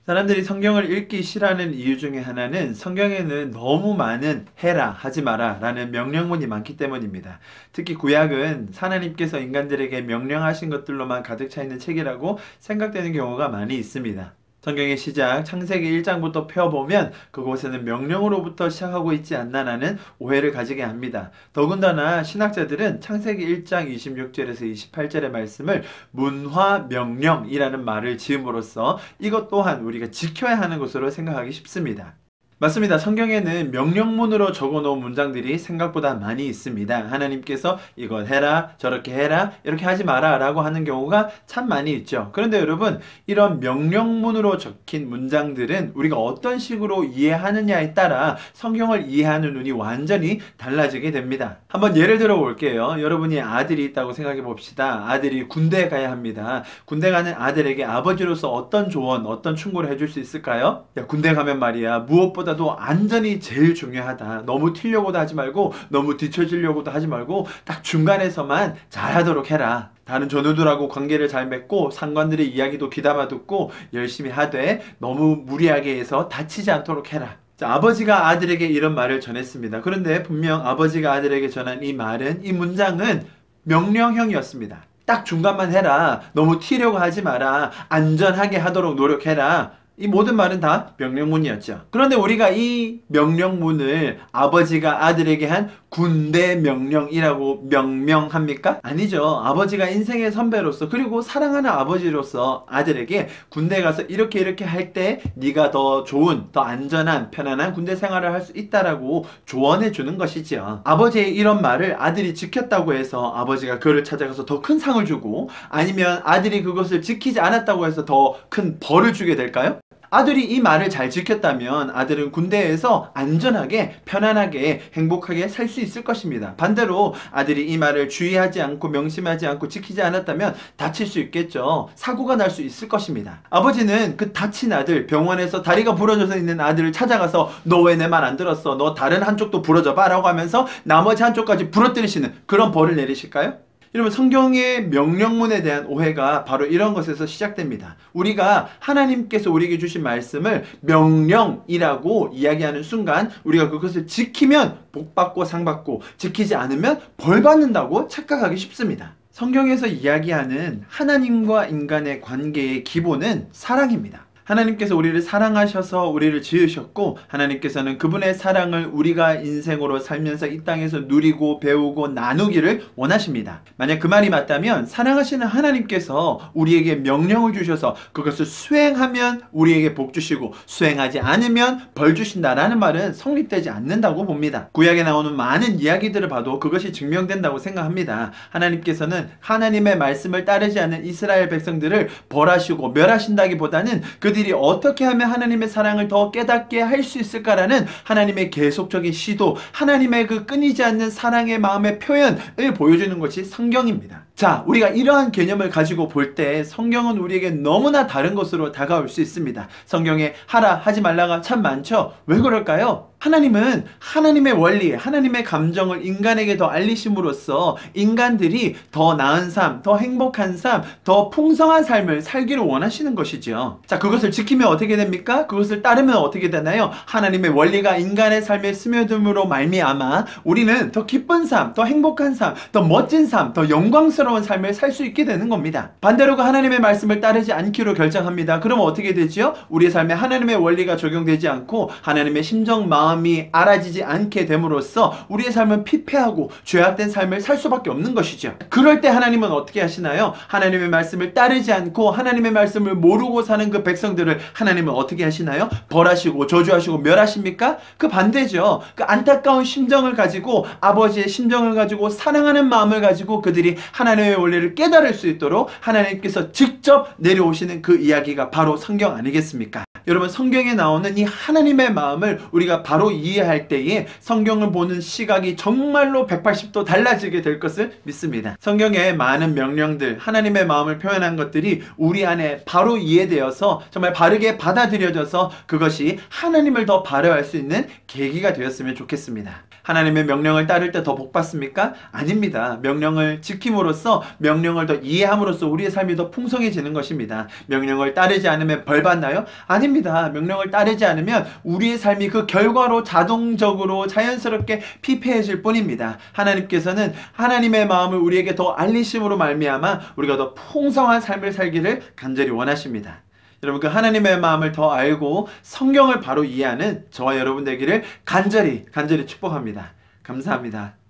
사람들이 성경을 읽기 싫어하는 이유 중에 하나는 성경에는 너무 많은 해라, 하지 마라 라는 명령문이 많기 때문입니다. 특히 구약은 하나님께서 인간들에게 명령하신 것들로만 가득 차 있는 책이라고 생각되는 경우가 많이 있습니다. 성경의 시작, 창세기 1장부터 펴보면 그곳에는 명령으로부터 시작하고 있지 않나라는 오해를 가지게 합니다. 더군다나 신학자들은 창세기 1장 26절에서 28절의 말씀을 문화명령이라는 말을 지음으로써 이것 또한 우리가 지켜야 하는 것으로 생각하기 쉽습니다. 맞습니다. 성경에는 명령문으로 적어놓은 문장들이 생각보다 많이 있습니다. 하나님께서 이것 해라, 저렇게 해라, 이렇게 하지 마라 라고 하는 경우가 참 많이 있죠. 그런데 여러분, 이런 명령문으로 적힌 문장들은 우리가 어떤 식으로 이해하느냐에 따라 성경을 이해하는 눈이 완전히 달라지게 됩니다. 한번 예를 들어 볼게요. 여러분이 아들이 있다고 생각해 봅시다. 아들이 군대에 가야 합니다. 군대 가는 아들에게 아버지로서 어떤 조언, 어떤 충고를 해줄 수 있을까요? 야, 군대 가면 말이야, 무엇보다 도 안전이 제일 중요하다. 너무 튀려고도 하지 말고 너무 뒤처지려고도 하지 말고 딱 중간에서만 잘하도록 해라. 다른 전우들하고 관계를 잘 맺고 상관들의 이야기도 귀담아 듣고 열심히 하되 너무 무리하게 해서 다치지 않도록 해라. 자, 아버지가 아들에게 이런 말을 전했습니다. 그런데 분명 아버지가 아들에게 전한 이 말은, 이 문장은 명령형이었습니다. 딱 중간만 해라. 너무 튀려고 하지 마라. 안전하게 하도록 노력해라. 이 모든 말은 다 명령문이었죠. 그런데 우리가 이 명령문을 아버지가 아들에게 한 군대 명령이라고 명명합니까? 아니죠. 아버지가 인생의 선배로서, 그리고 사랑하는 아버지로서 아들에게 군대 가서 이렇게 할 때 네가 더 좋은, 더 안전한, 편안한 군대 생활을 할 수 있다라고 조언해 주는 것이죠. 아버지의 이런 말을 아들이 지켰다고 해서 아버지가 그를 찾아가서 더 큰 상을 주고, 아니면 아들이 그것을 지키지 않았다고 해서 더 큰 벌을 주게 될까요? 아들이 이 말을 잘 지켰다면 아들은 군대에서 안전하게, 편안하게, 행복하게 살 수 있을 것입니다. 반대로 아들이 이 말을 주의하지 않고 명심하지 않고 지키지 않았다면 다칠 수 있겠죠. 사고가 날 수 있을 것입니다. 아버지는 그 다친 아들, 병원에서 다리가 부러져서 있는 아들을 찾아가서 너 왜 내 말 안 들었어? 너 다른 한쪽도 부러져 봐 라고 하면서 나머지 한쪽까지 부러뜨리시는 그런 벌을 내리실까요? 여러분, 성경의 명령문에 대한 오해가 바로 이런 것에서 시작됩니다. 우리가 하나님께서 우리에게 주신 말씀을 명령이라고 이야기하는 순간 우리가 그것을 지키면 복받고 상받고, 지키지 않으면 벌받는다고 착각하기 쉽습니다. 성경에서 이야기하는 하나님과 인간의 관계의 기본은 사랑입니다. 하나님께서 우리를 사랑하셔서 우리를 지으셨고, 하나님께서는 그분의 사랑을 우리가 인생으로 살면서 이 땅에서 누리고 배우고 나누기를 원하십니다. 만약 그 말이 맞다면 사랑하시는 하나님께서 우리에게 명령을 주셔서 그것을 수행하면 우리에게 복 주시고 수행하지 않으면 벌 주신다라는 말은 성립되지 않는다고 봅니다. 구약에 나오는 많은 이야기들을 봐도 그것이 증명된다고 생각합니다. 하나님께서는 하나님의 말씀을 따르지 않는 이스라엘 백성들을 벌하시고 멸하신다기보다는 그들이 어떻게 하면 하나님의 사랑을 더 깨닫게 할 수 있을까라는 하나님의 계속적인 시도, 하나님의 그 끊이지 않는 사랑의 마음의 표현을 보여주는 것이 성경입니다. 자, 우리가 이러한 개념을 가지고 볼 때 성경은 우리에게 너무나 다른 것으로 다가올 수 있습니다. 성경에 하라, 하지 말라가 참 많죠. 왜 그럴까요? 하나님은 하나님의 원리, 하나님의 감정을 인간에게 더 알리심으로써 인간들이 더 나은 삶, 더 행복한 삶, 더 풍성한 삶을 살기를 원하시는 것이죠. 자, 그것을 지키면 어떻게 됩니까? 그것을 따르면 어떻게 되나요? 하나님의 원리가 인간의 삶에 스며듦으로 말미암아 우리는 더 기쁜 삶, 더 행복한 삶, 더 멋진 삶, 더 영광스러운 삶을 살 수 있게 되는 겁니다. 반대로 그 하나님의 말씀을 따르지 않기로 결정합니다. 그러면 어떻게 되지요? 우리의 삶에 하나님의 원리가 적용되지 않고 하나님의 심정, 마음이 알아지지 않게 됨으로써 우리의 삶은 피폐하고 죄악된 삶을 살 수밖에 없는 것이죠. 그럴 때 하나님은 어떻게 하시나요? 하나님의 말씀을 따르지 않고 하나님의 말씀을 모르고 사는 그 백성들을 하나님은 어떻게 하시나요? 벌하시고 저주하시고 멸하십니까? 그 반대죠. 그 안타까운 심정을 가지고, 아버지의 심정을 가지고, 사랑하는 마음을 가지고 그들이 하나님의 원리를 깨달을 수 있도록 하나님께서 직접 내려오시는 그 이야기가 바로 성경 아니겠습니까? 여러분, 성경에 나오는 이 하나님의 마음을 우리가 바로 이해할 때에 성경을 보는 시각이 정말로 180도 달라지게 될 것을 믿습니다. 성경의 많은 명령들, 하나님의 마음을 표현한 것들이 우리 안에 바로 이해되어서 정말 바르게 받아들여져서 그것이 하나님을 더 바라볼 수 있는 계기가 되었으면 좋겠습니다. 하나님의 명령을 따를 때 더 복 받습니까? 아닙니다. 명령을 지킴으로써, 명령을 더 이해함으로써 우리의 삶이 더 풍성해지는 것입니다. 명령을 따르지 않으면 벌 받나요? 아닙니다. 명령을 따르지 않으면 우리의 삶이 그 결과로 자동적으로 자연스럽게 피폐해질 뿐입니다. 하나님께서는 하나님의 마음을 우리에게 더 알리심으로 말미암아 우리가 더 풍성한 삶을 살기를 간절히 원하십니다. 여러분, 그 하나님의 마음을 더 알고 성경을 바로 이해하는 저와 여러분 되기를 간절히 축복합니다. 감사합니다.